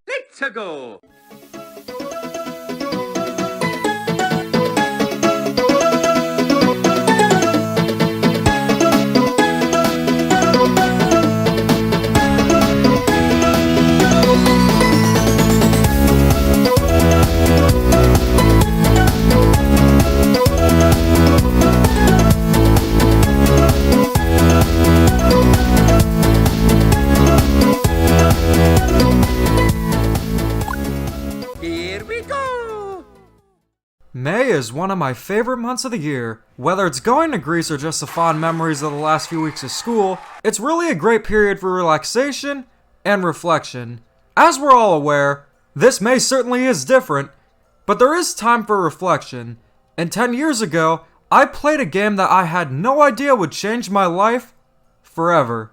Let's go! Here we go! May is one of my favorite months of the year. Whether it's going to Greece or just the fond memories of the last few weeks of school, it's really a great period for relaxation and reflection. As we're all aware, this May certainly is different, but there is time for reflection. And 10 years ago, I played a game that I had no idea would change my life forever.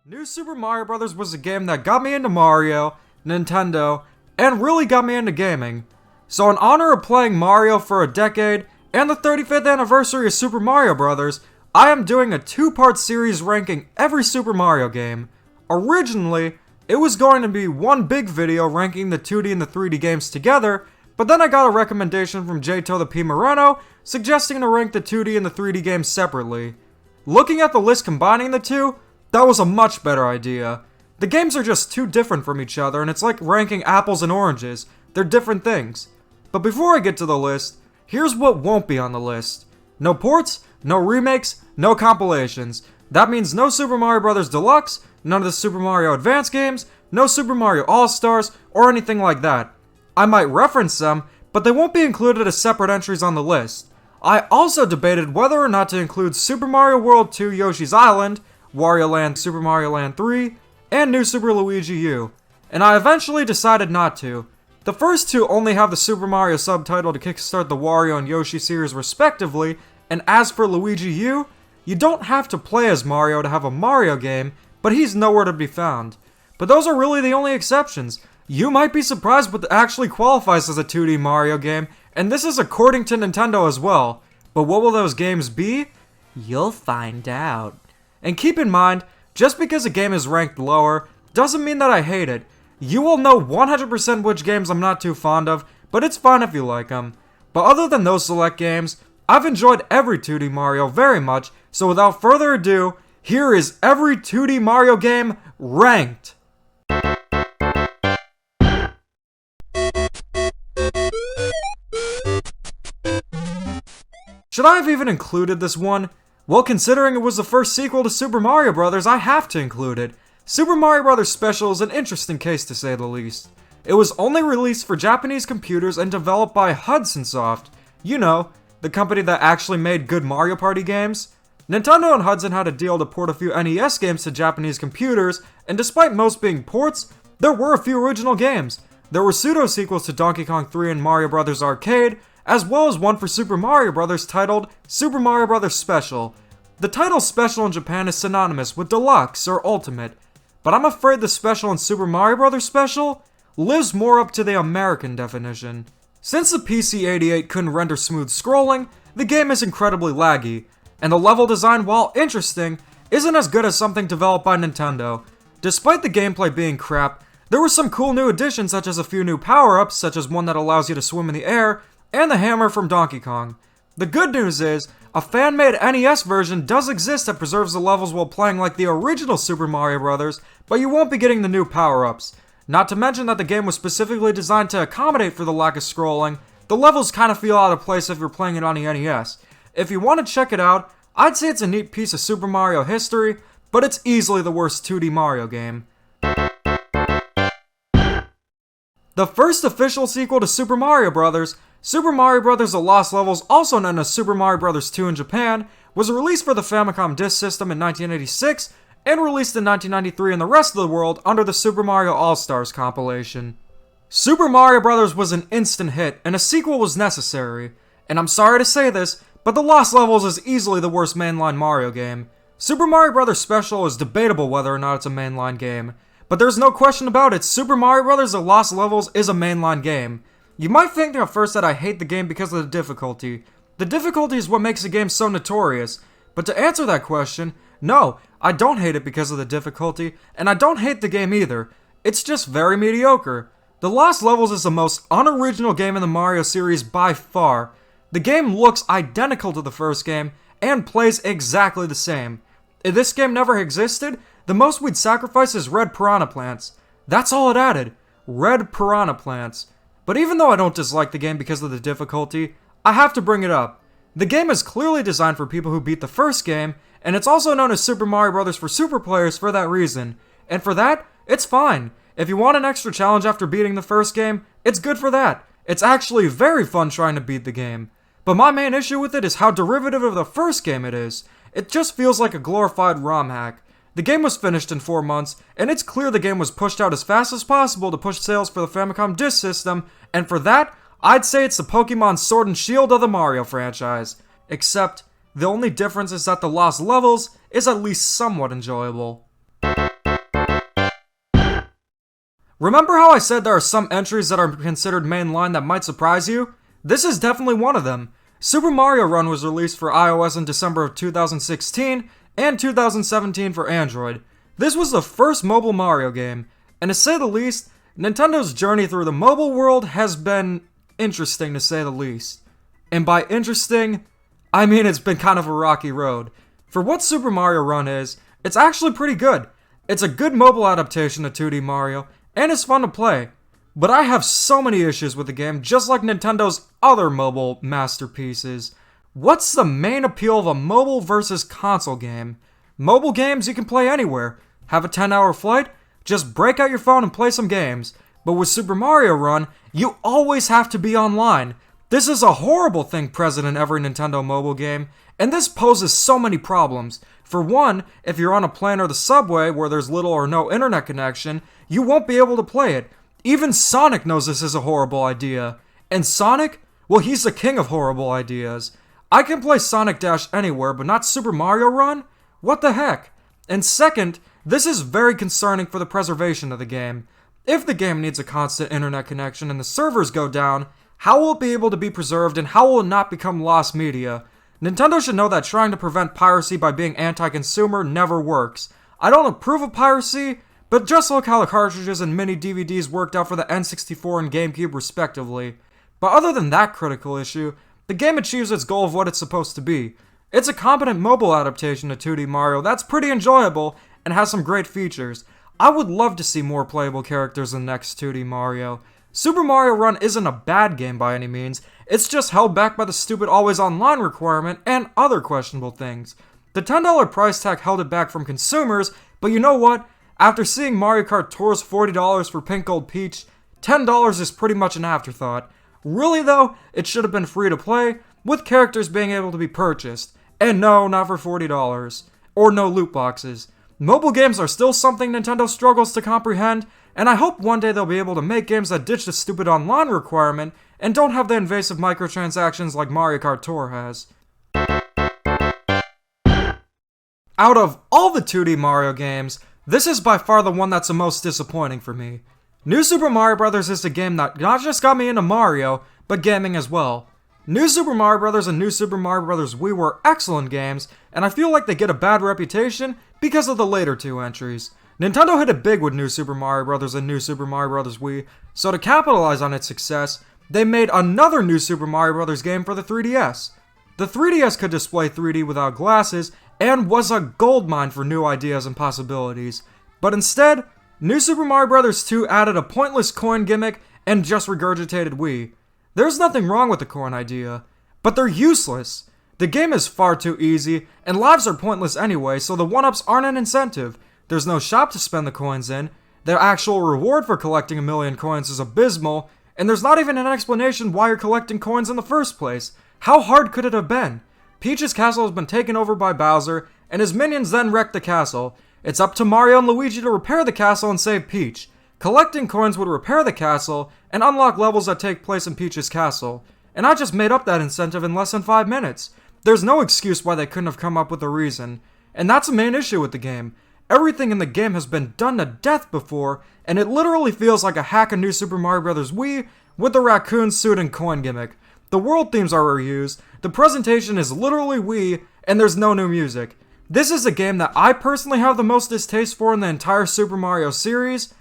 New Super Mario Bros. Was a game that got me into Mario, Nintendo, and really got me into gaming. So in honor of playing Mario for a decade, and the 35th anniversary of Super Mario Bros., I am doing a two-part series ranking every Super Mario game. Originally, it was going to be one big video ranking the 2D and the 3D games together, but then I got a recommendation from J-To the P. Moreno suggesting to rank the 2D and the 3D games separately. Looking at the list combining the two, that was a much better idea. The games are just too different from each other, and it's like ranking apples and oranges. They're different things. But before I get to the list, here's what won't be on the list. No ports, no remakes, no compilations. That means no Super Mario Bros. Deluxe, none of the Super Mario Advance games, no Super Mario All-Stars, or anything like that. I might reference them, but they won't be included as separate entries on the list. I also debated whether or not to include Super Mario World 2 Yoshi's Island, Wario Land Super Mario Land 3, and New Super Luigi U, and I eventually decided not to. The first two only have the Super Mario subtitle to kickstart the Wario and Yoshi series respectively, and as for Luigi U, you don't have to play as Mario to have a Mario game, but he's nowhere to be found. But those are really the only exceptions. You might be surprised what actually qualifies as a 2D Mario game, and this is according to Nintendo as well. But what will those games be? You'll find out. And keep in mind, just because a game is ranked lower, doesn't mean that I hate it. You will know 100% which games I'm not too fond of, but it's fine if you like them. But other than those select games, I've enjoyed every 2D Mario very much, so without further ado, here is every 2D Mario game ranked. Should I have even included this one? Well, considering it was the first sequel to Super Mario Bros., I have to include it. Super Mario Bros. Special is an interesting case to say the least. It was only released for Japanese computers and developed by Hudson Soft. You know, the company that actually made good Mario Party games. Nintendo and Hudson had a deal to port a few NES games to Japanese computers, and despite most being ports, there were a few original games. There were pseudo-sequels to Donkey Kong 3 and Mario Bros. Arcade, as well as one for Super Mario Bros. Titled Super Mario Bros. Special. The title Special in Japan is synonymous with Deluxe or Ultimate, but I'm afraid the Special in Super Mario Bros. Special lives more up to the American definition. Since the PC-88 couldn't render smooth scrolling, the game is incredibly laggy, and the level design, while interesting, isn't as good as something developed by Nintendo. Despite the gameplay being crap, there were some cool new additions such as a few new power-ups, such as one that allows you to swim in the air, and the hammer from Donkey Kong. The good news is, a fan-made NES version does exist that preserves the levels while playing like the original Super Mario Bros., but you won't be getting the new power-ups. Not to mention that the game was specifically designed to accommodate for the lack of scrolling. The levels kind of feel out of place if you're playing it on the NES. If you want to check it out, I'd say it's a neat piece of Super Mario history, but it's easily the worst 2D Mario game. The first official sequel to Super Mario Bros., Super Mario Bros. The Lost Levels, also known as Super Mario Bros. 2 in Japan, was released for the Famicom Disk System in 1986 and released in 1993 in the rest of the world under the Super Mario All-Stars compilation. Super Mario Bros. Was an instant hit, and a sequel was necessary. And I'm sorry to say this, but The Lost Levels is easily the worst mainline Mario game. Super Mario Bros. Special is debatable whether or not it's a mainline game, but there's no question about it, Super Mario Bros. The Lost Levels is a mainline game. You might think at first that I hate the game because of the difficulty. The difficulty is what makes the game so notorious. But to answer that question, no, I don't hate it because of the difficulty, and I don't hate the game either. It's just very mediocre. The Lost Levels is the most unoriginal game in the Mario series by far. The game looks identical to the first game, and plays exactly the same. If this game never existed, the most we'd sacrifice is red piranha plants. That's all it added. Red piranha plants. But even though I don't dislike the game because of the difficulty, I have to bring it up. The game is clearly designed for people who beat the first game, and it's also known as Super Mario Bros. For super players for that reason. And for that, it's fine. If you want an extra challenge after beating the first game, it's good for that. It's actually very fun trying to beat the game. But my main issue with it is how derivative of the first game it is. It just feels like a glorified ROM hack. The game was finished in 4 months, and it's clear the game was pushed out as fast as possible to push sales for the Famicom Disk System, and for that, I'd say it's the Pokemon Sword and Shield of the Mario franchise. Except, the only difference is that the Lost Levels is at least somewhat enjoyable. Remember how I said there are some entries that are considered mainline that might surprise you? This is definitely one of them. Super Mario Run was released for iOS in December of 2016, and 2017 for Android. This was the first mobile Mario game, and to say the least, Nintendo's journey through the mobile world has been interesting to say the least. And by interesting, I mean it's been kind of a rocky road. For what Super Mario Run is, it's actually pretty good. It's a good mobile adaptation of 2D Mario, and it's fun to play. But I have so many issues with the game, just like Nintendo's other mobile masterpieces. What's the main appeal of a mobile versus console game? Mobile games you can play anywhere. Have a 10-hour flight? Just break out your phone and play some games. But with Super Mario Run, you always have to be online. This is a horrible thing present in every Nintendo mobile game, and this poses so many problems. For one, if you're on a plane or the subway where there's little or no internet connection, you won't be able to play it. Even Sonic knows this is a horrible idea. And Sonic? Well, he's the king of horrible ideas. I can play Sonic Dash anywhere, but not Super Mario Run? What the heck? And second, this is very concerning for the preservation of the game. If the game needs a constant internet connection and the servers go down, how will it be able to be preserved and how will it not become lost media? Nintendo should know that trying to prevent piracy by being anti-consumer never works. I don't approve of piracy, but just look how the cartridges and mini DVDs worked out for the N64 and GameCube respectively. But other than that critical issue, the game achieves its goal of what it's supposed to be. It's a competent mobile adaptation of 2D Mario that's pretty enjoyable and has some great features. I would love to see more playable characters in the next 2D Mario. Super Mario Run isn't a bad game by any means, it's just held back by the stupid always online requirement and other questionable things. The $10 price tag held it back from consumers, but you know what? After seeing Mario Kart Tour's $40 for Pink Gold Peach, $10 is pretty much an afterthought. Really though, it should have been free to play, with characters being able to be purchased. And no, not for $40. Or no loot boxes. Mobile games are still something Nintendo struggles to comprehend, and I hope one day they'll be able to make games that ditch the stupid online requirement and don't have the invasive microtransactions like Mario Kart Tour has. Out of all the 2D Mario games, this is by far the one that's the most disappointing for me. New Super Mario Bros. Is a game that not just got me into Mario, but gaming as well. New Super Mario Bros. And New Super Mario Bros. Wii were excellent games, and I feel like they get a bad reputation because of the later two entries. Nintendo hit it big with New Super Mario Bros. And New Super Mario Bros. Wii, so to capitalize on its success, they made another New Super Mario Bros. Game for the 3DS. The 3DS could display 3D without glasses, and was a goldmine for new ideas and possibilities. But instead, New Super Mario Bros. 2 added a pointless coin gimmick and just regurgitated Wii. There's nothing wrong with the coin idea, but they're useless. The game is far too easy, and lives are pointless anyway, so the 1-ups aren't an incentive. There's no shop to spend the coins in, the actual reward for collecting 1,000,000 coins is abysmal, and there's not even an explanation why you're collecting coins in the first place. How hard could it have been? Peach's castle has been taken over by Bowser, and his minions then wreck the castle. It's up to Mario and Luigi to repair the castle and save Peach. Collecting coins would repair the castle, and unlock levels that take place in Peach's castle. And I just made up that incentive in less than 5 minutes. There's no excuse why they couldn't have come up with a reason. And that's a main issue with the game. Everything in the game has been done to death before, and it literally feels like a hack of New Super Mario Bros. Wii, with the raccoon suit and coin gimmick. The world themes are reused, the presentation is literally Wii, and there's no new music. This is a game that I personally have the most distaste for in the entire Super Mario series,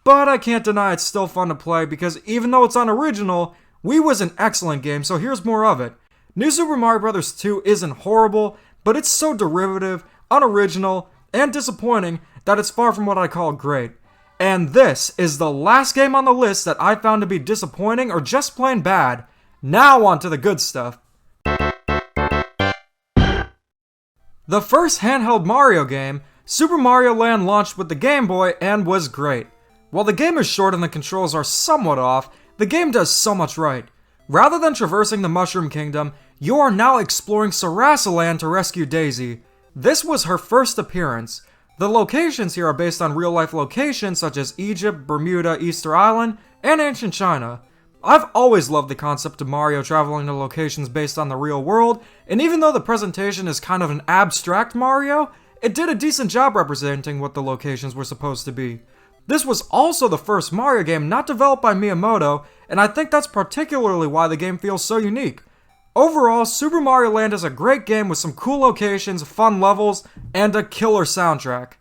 but I can't deny it's still fun to play because even though it's unoriginal, Wii was an excellent game, so here's more of it. New Super Mario Bros. 2 isn't horrible, but it's so derivative, unoriginal, and disappointing that it's far from what I call great. And this is the last game on the list that I found to be disappointing or just plain bad. Now on to the good stuff. The first handheld Mario game, Super Mario Land, launched with the Game Boy and was great. While the game is short and the controls are somewhat off, the game does so much right. Rather than traversing the Mushroom Kingdom, you are now exploring Sarasaland to rescue Daisy. This was her first appearance. The locations here are based on real-life locations such as Egypt, Bermuda, Easter Island, and ancient China. I've always loved the concept of Mario traveling to locations based on the real world, and even though the presentation is kind of an abstract Mario, it did a decent job representing what the locations were supposed to be. This was also the first Mario game not developed by Miyamoto, and I think that's particularly why the game feels so unique. Overall, Super Mario Land is a great game with some cool locations, fun levels, and a killer soundtrack.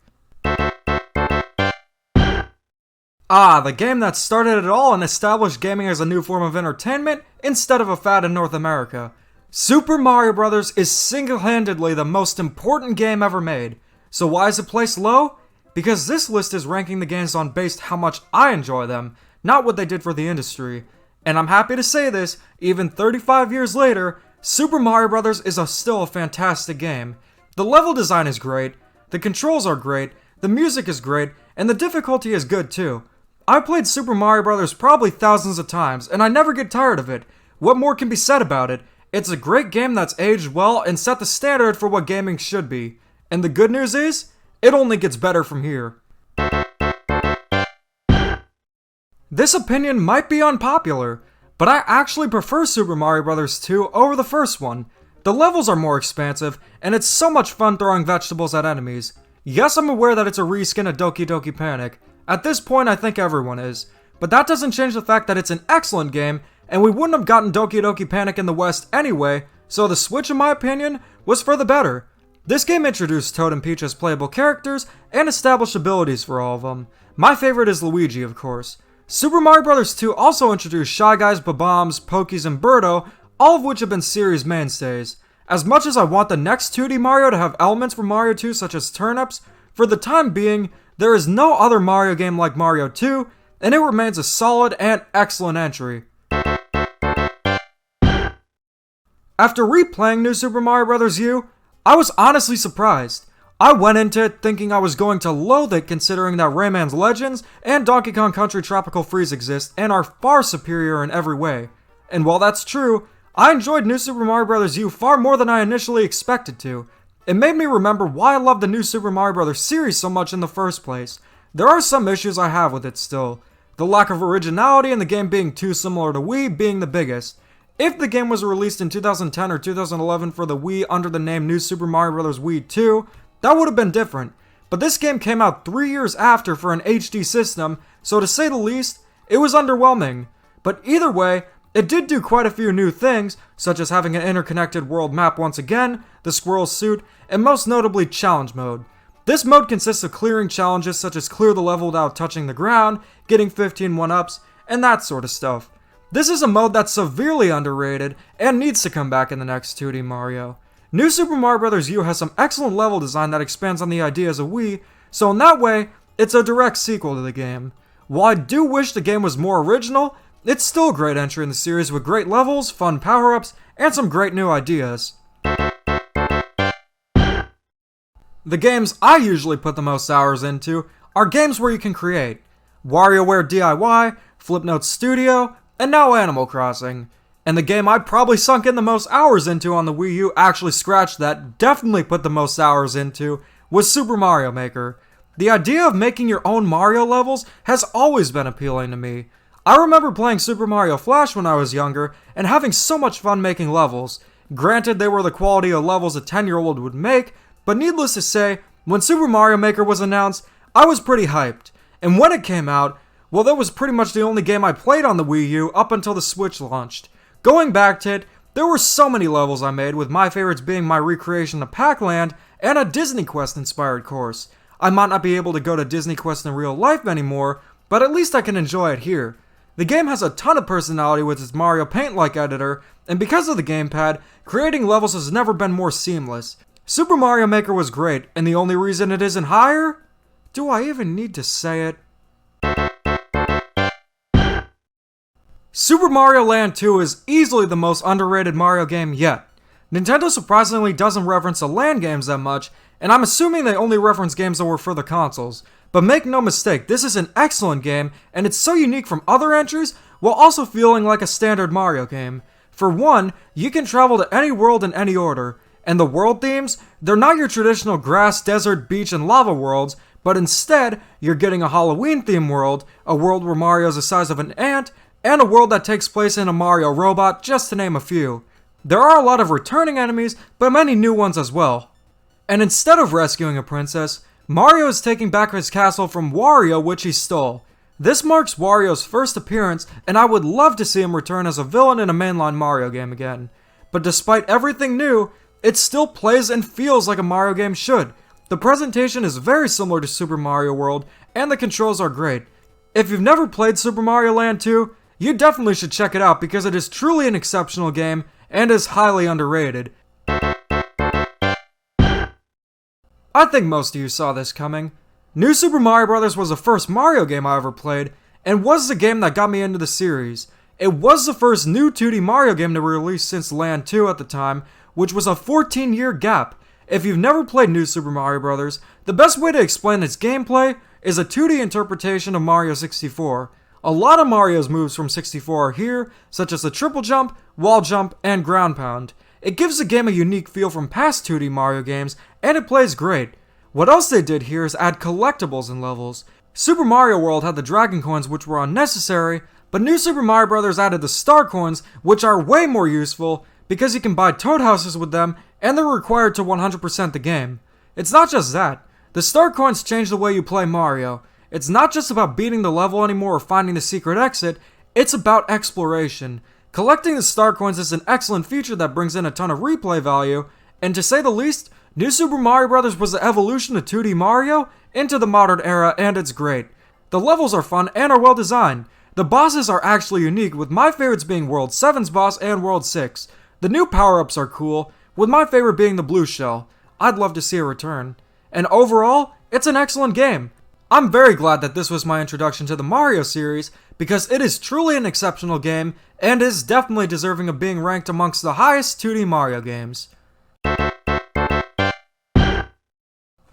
The game that started it all and established gaming as a new form of entertainment instead of a fad in North America. Super Mario Bros. Is single-handedly the most important game ever made. So why is it placed low? Because this list is ranking the games on based how much I enjoy them, not what they did for the industry. And I'm happy to say this, even 35 years later, Super Mario Bros. Is still a fantastic game. The level design is great, the controls are great, the music is great, and the difficulty is good too. I've played Super Mario Bros. Probably thousands of times, and I never get tired of it. What more can be said about it? It's a great game that's aged well and set the standard for what gaming should be. And the good news is, it only gets better from here. This opinion might be unpopular, but I actually prefer Super Mario Bros. 2 over the first one. The levels are more expansive, and it's so much fun throwing vegetables at enemies. Yes, I'm aware that it's a reskin of Doki Doki Panic. At this point, I think everyone is. But that doesn't change the fact that it's an excellent game, and we wouldn't have gotten Doki Doki Panic in the West anyway, so the switch, in my opinion, was for the better. This game introduced Toad and Peach as playable characters, and established abilities for all of them. My favorite is Luigi, of course. Super Mario Bros. 2 also introduced Shy Guys, Bob-ombs, Pokies, and Birdo, all of which have been series mainstays. As much as I want the next 2D Mario to have elements from Mario 2 such as turnips, for the time being, there is no other Mario game like Mario 2, and it remains a solid and excellent entry. After replaying New Super Mario Bros. U, I was honestly surprised. I went into it thinking I was going to loathe it considering that Rayman's Legends and Donkey Kong Country Tropical Freeze exist and are far superior in every way. And while that's true, I enjoyed New Super Mario Bros. U far more than I initially expected to. It made me remember why I love the New Super Mario Bros. Series so much in the first place. There are some issues I have with it still. The lack of originality and the game being too similar to Wii being the biggest. If the game was released in 2010 or 2011 for the Wii under the name New Super Mario Bros. Wii 2, that would have been different. But this game came out 3 years after for an HD system, so to say the least, it was underwhelming. But either way, it did do quite a few new things, such as having an interconnected world map once again, the squirrel suit, and most notably challenge mode. This mode consists of clearing challenges such as clear the level without touching the ground, getting 15 1-ups, and that sort of stuff. This is a mode that's severely underrated and needs to come back in the next 2D Mario. New Super Mario Bros. U has some excellent level design that expands on the ideas of Wii, so in that way, it's a direct sequel to the game. While I do wish the game was more original, it's still a great entry in the series with great levels, fun power-ups, and some great new ideas. The games I usually put the most hours into are games where you can create. WarioWare DIY, Flipnote Studio, and now Animal Crossing. And the game I probably sunk in the most hours into on the Wii U, actually scratched that, definitely put the most hours into, was Super Mario Maker. The idea of making your own Mario levels has always been appealing to me. I remember playing Super Mario Flash when I was younger, and having so much fun making levels. Granted, they were the quality of levels a 10-year-old would make, but needless to say, when Super Mario Maker was announced, I was pretty hyped. And when it came out, Well, that was pretty much the only game I played on the Wii U up until the Switch launched. Going back to it, there were so many levels I made, with my favorites being my recreation of Pac-Land and a Disney Quest inspired course. I might not be able to go to Disney Quest in real life anymore, but at least I can enjoy it here. The game has a ton of personality with its Mario Paint-like editor, and because of the gamepad, creating levels has never been more seamless. Super Mario Maker was great, and the only reason it isn't higher? Do I even need to say it? Super Mario Land 2 is easily the most underrated Mario game yet. Nintendo surprisingly doesn't reference the Land games that much, and I'm assuming they only reference games that were for the consoles. But make no mistake, this is an excellent game, and it's so unique from other entries, while also feeling like a standard Mario game. For one, you can travel to any world in any order, and the world themes, they're not your traditional grass, desert, beach, and lava worlds, but instead, you're getting a Halloween-themed world, a world where Mario's the size of an ant, and a world that takes place in a Mario robot, just to name a few. There are a lot of returning enemies, but many new ones as well. And instead of rescuing a princess, Mario is taking back his castle from Wario, which he stole. This marks Wario's first appearance, and I would love to see him return as a villain in a mainline Mario game again. But despite everything new, it still plays and feels like a Mario game should. The presentation is very similar to Super Mario World, and the controls are great. If you've never played Super Mario Land 2, you definitely should check it out because it is truly an exceptional game and is highly underrated. I think most of you saw this coming. New Super Mario Bros. Was the first Mario game I ever played, and was the game that got me into the series. It was the first new 2D Mario game to be released since Land 2 at the time, which was a 14-year gap. If you've never played New Super Mario Bros., the best way to explain its gameplay is a 2D interpretation of Mario 64. A lot of Mario's moves from 64 are here, such as the triple jump, wall jump, and ground pound. It gives the game a unique feel from past 2D Mario games, and it plays great. What else they did here is add collectibles in levels. Super Mario World had the Dragon Coins, which were unnecessary, but New Super Mario Bros. Added the Star Coins, which are way more useful, because you can buy Toad Houses with them, and they're required to 100% the game. It's not just that. The Star Coins change the way you play Mario. It's not just about beating the level anymore or finding the secret exit, it's about exploration. Collecting the Star Coins is an excellent feature that brings in a ton of replay value, and to say the least, New Super Mario Bros. Was the evolution of 2D Mario into the modern era, and it's great. The levels are fun and are well designed. The bosses are actually unique, with my favorites being World 7's boss and World 6. The new power-ups are cool, with my favorite being the blue shell. I'd love to see a return. And overall, it's an excellent game. I'm very glad that this was my introduction to the Mario series, because it is truly an exceptional game, and is definitely deserving of being ranked amongst the highest 2D Mario games.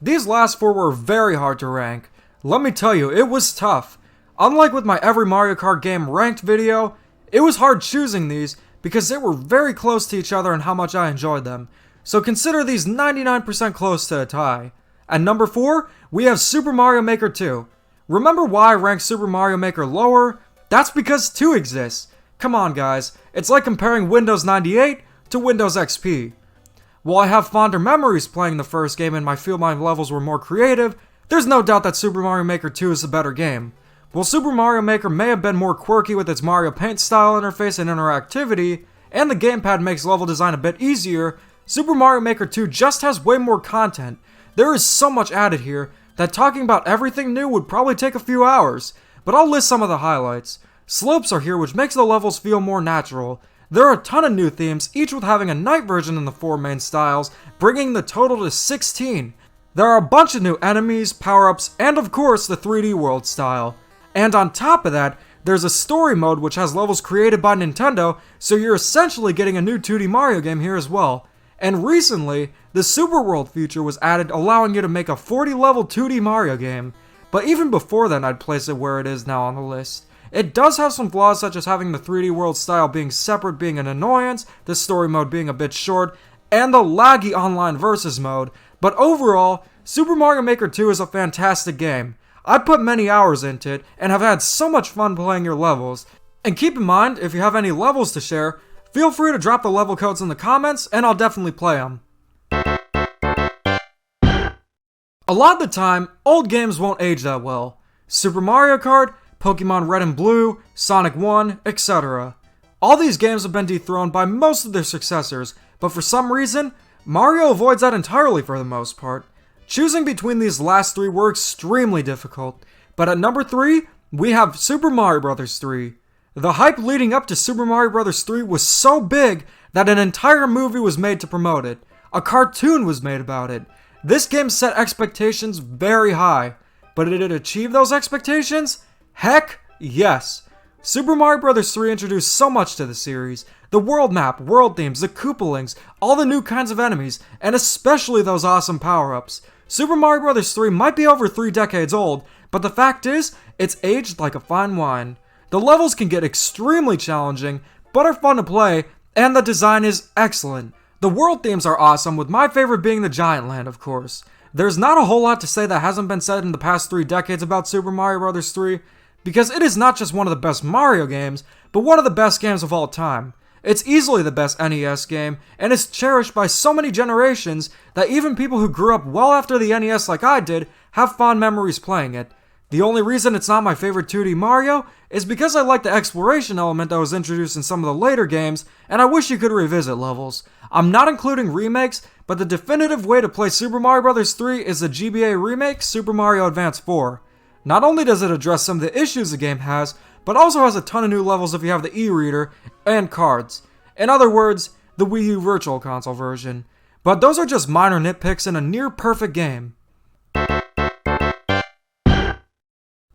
These last four were very hard to rank. Let me tell you, it was tough. Unlike with my every Mario Kart game ranked video, it was hard choosing these because they were very close to each other in how much I enjoyed them. So consider these 99% close to a tie. At number 4, we have Super Mario Maker 2. Remember why I ranked Super Mario Maker lower? That's because 2 exists. Come on guys, it's like comparing Windows 98 to Windows XP. While I have fonder memories playing the first game and I feel my levels were more creative, there's no doubt that Super Mario Maker 2 is a better game. While Super Mario Maker may have been more quirky with its Mario Paint style interface and interactivity, and the gamepad makes level design a bit easier, Super Mario Maker 2 just has way more content. There is so much added here that talking about everything new would probably take a few hours, but I'll list some of the highlights. Slopes are here, which makes the levels feel more natural. There are a ton of new themes, each with having a night version in the 4 main styles, bringing the total to 16. There are a bunch of new enemies, power-ups, and of course the 3D world style. And on top of that, there's a story mode which has levels created by Nintendo, so you're essentially getting a new 2D Mario game here as well. And recently, the Super World feature was added, allowing you to make a 40-level 2D Mario game. But even before then, I'd place it where it is now on the list. It does have some flaws, such as having the 3D world style being separate being an annoyance, the story mode being a bit short, and the laggy online versus mode, but overall, Super Mario Maker 2 is a fantastic game. I put many hours into it, and have had so much fun playing your levels. And keep in mind, if you have any levels to share, feel free to drop the level codes in the comments, and I'll definitely play them. A lot of the time, old games won't age that well. Super Mario Kart, Pokemon Red and Blue, Sonic 1, etc. All these games have been dethroned by most of their successors, but for some reason, Mario avoids that entirely for the most part. Choosing between these last three were extremely difficult, but at number 3, we have Super Mario Bros. 3. The hype leading up to Super Mario Bros. 3 was so big that an entire movie was made to promote it. A cartoon was made about it. This game set expectations very high, but did it achieve those expectations? Heck, yes. Super Mario Bros. 3 introduced so much to the series. The world map, world themes, the Koopalings, all the new kinds of enemies, and especially those awesome power-ups. Super Mario Bros. 3 might be over 3 decades old, but the fact is, it's aged like a fine wine. The levels can get extremely challenging, but are fun to play, and the design is excellent. The world themes are awesome, with my favorite being the Giant Land, of course. There's not a whole lot to say that hasn't been said in the past 3 decades about Super Mario Bros. 3, because it is not just one of the best Mario games, but one of the best games of all time. It's easily the best NES game, and is cherished by so many generations that even people who grew up well after the NES like I did have fond memories playing it. The only reason it's not my favorite 2D Mario is because I like the exploration element that was introduced in some of the later games, and I wish you could revisit levels. I'm not including remakes, but the definitive way to play Super Mario Bros. 3 is the GBA remake, Super Mario Advance 4. Not only does it address some of the issues the game has, but also has a ton of new levels if you have the e-reader and cards. In other words, the Wii U Virtual Console version. But those are just minor nitpicks in a near-perfect game.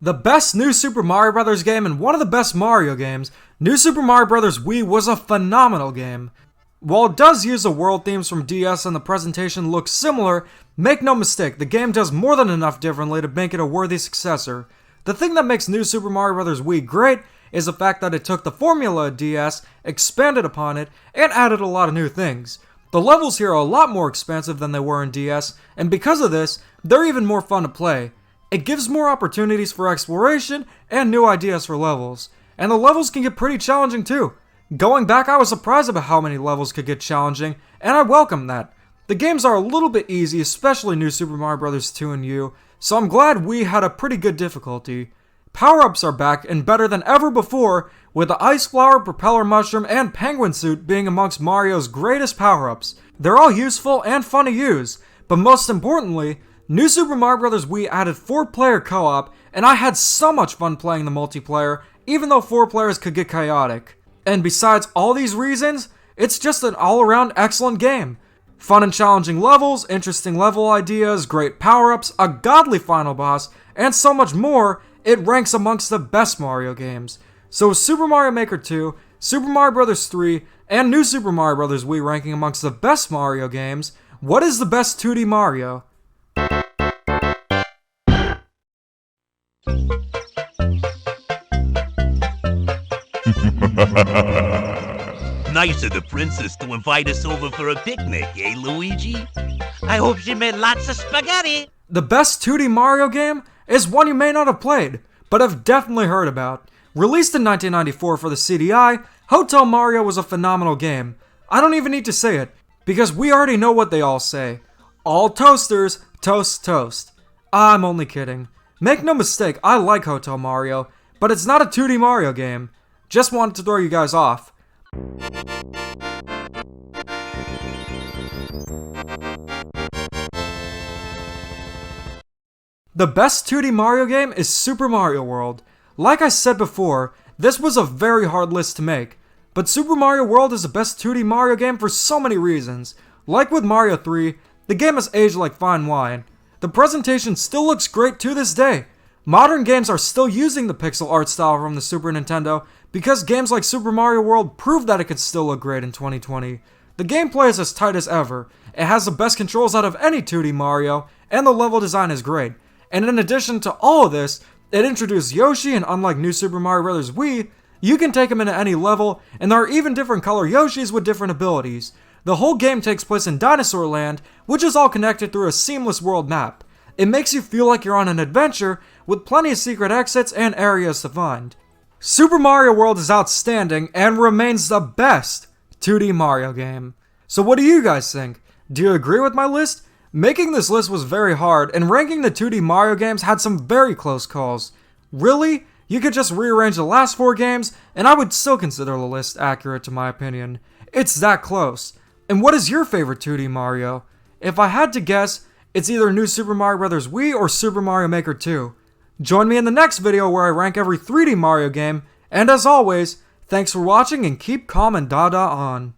The best New Super Mario Bros. Game and one of the best Mario games, New Super Mario Bros. Wii was a phenomenal game. While it does use the world themes from DS and the presentation looks similar, make no mistake, the game does more than enough differently to make it a worthy successor. The thing that makes New Super Mario Bros. Wii great is the fact that it took the formula of DS, expanded upon it, and added a lot of new things. The levels here are a lot more expansive than they were in DS, and because of this, they're even more fun to play. It gives more opportunities for exploration and new ideas for levels. And the levels can get pretty challenging too. Going back, I was surprised about how many levels could get challenging, and I welcome that. The games are a little bit easy, especially New Super Mario Bros. 2 and U, so I'm glad we had a pretty good difficulty. Power-ups are back and better than ever before, with the Ice Flower, Propeller Mushroom, and Penguin Suit being amongst Mario's greatest power-ups. They're all useful and fun to use, but most importantly, New Super Mario Bros. Wii added 4-player co-op, and I had so much fun playing the multiplayer, even though 4 players could get chaotic. And besides all these reasons, it's just an all-around excellent game. Fun and challenging levels, interesting level ideas, great power-ups, a godly final boss, and so much more, it ranks amongst the best Mario games. So Super Mario Maker 2, Super Mario Bros. 3, and New Super Mario Bros. Wii ranking amongst the best Mario games, what is the best 2D Mario? Nice of the princess to invite us over for a picnic, eh, Luigi? I hope she made lots of spaghetti. The best 2D Mario game is one you may not have played, but have definitely heard about. Released in 1994 for the CDI, Hotel Mario was a phenomenal game. I don't even need to say it, because we already know what they all say. All toasters, toast toast. I'm only kidding. Make no mistake, I like Hotel Mario, but it's not a 2D Mario game. Just wanted to throw you guys off. The best 2D Mario game is Super Mario World. Like I said before, this was a very hard list to make, but Super Mario World is the best 2D Mario game for so many reasons. Like with Mario 3, the game has aged like fine wine. The presentation still looks great to this day. Modern games are still using the pixel art style from the Super Nintendo because games like Super Mario World prove that it can still look great in 2020. The gameplay is as tight as ever, it has the best controls out of any 2D Mario, and the level design is great. And in addition to all of this, it introduced Yoshi, and unlike New Super Mario Bros. Wii, you can take him into any level, and there are even different color Yoshis with different abilities. The whole game takes place in Dinosaur Land, which is all connected through a seamless world map. It makes you feel like you're on an adventure, with plenty of secret exits and areas to find. Super Mario World is outstanding, and remains the best 2D Mario game. So what do you guys think? Do you agree with my list? Making this list was very hard, and ranking the 2D Mario games had some very close calls. Really? You could just rearrange the last 4 games, and I would still consider the list accurate to my opinion. It's that close. And what is your favorite 2D Mario? If I had to guess, it's either New Super Mario Bros. Wii or Super Mario Maker 2. Join me in the next video where I rank every 3D Mario game, and as always, thanks for watching and keep calm and Dada on.